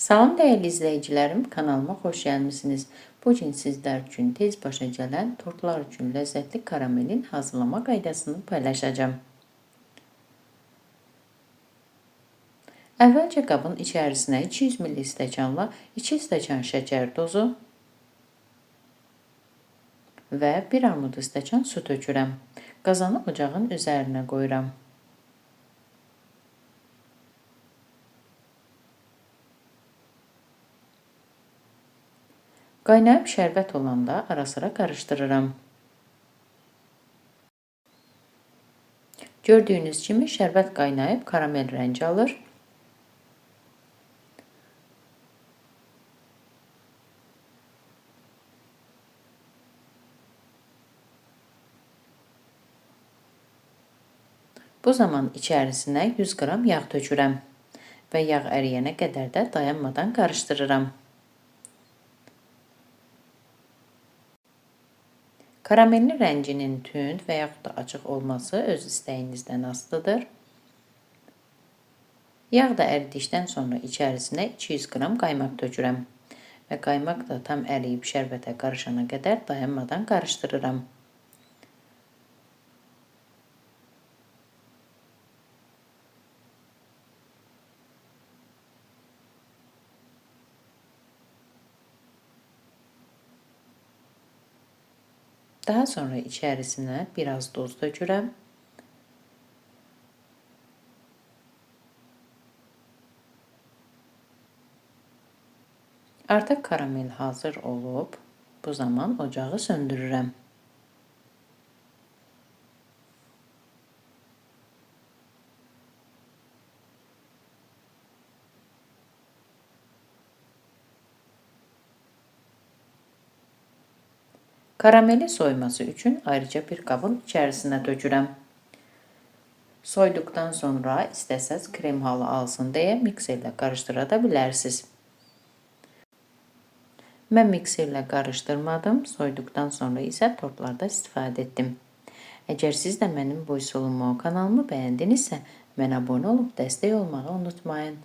Salam dəyərli izləyicilərim, kanalıma xoş gəlmisiniz. Bu gün sizlər üçün tez başa gələn tortlar üçün ləzzətli karamelin hazırlama qaydasını paylaşacağım. Əvvəlcə qabın içərisinə 200 ml stəkanla 2 stəkan şəkər tozu və 1 armud stəkan su tökürəm. Qazanı ocağın üzərinə qoyuram. Qaynayıb şərbət olanda ara-sıra qarışdırıram. Gördüyünüz kimi şərbət qaynayıb karamel rəngi alır. Bu zaman içərisinə 100 qram yağ tökürəm və yağ əriyənə qədər də dayanmadan qarışdırıram. Karamelin rənginin tünd və yaxud da açıq olması öz istəyinizdən asılıdır. Yağ da əridikdən sonra içərisinə 200 qram qaymaq tökürəm və qaymaq da tam əriyib şərbətə qarışana qədər dayanmadan qarışdırıram. Daha sonra içərisinə biraz duz tökürəm. Artıq karamel hazır olub, bu zaman ocağı söndürürəm. Karameli soyması üçün ayrıca bir qabın içərisinə tökürəm. Soyduqdan sonra istəsəz krem halı alsın deyə mikserlə qarışdıra da bilərsiniz. Mən mikserlə qarışdırmadım, soyduqdan sonra isə tortlarda istifadə etdim. Əgər siz də mənim bu üsulumu, kanalımı bəyəndinizsə, mənə abunə olub dəstək olmağı unutmayın.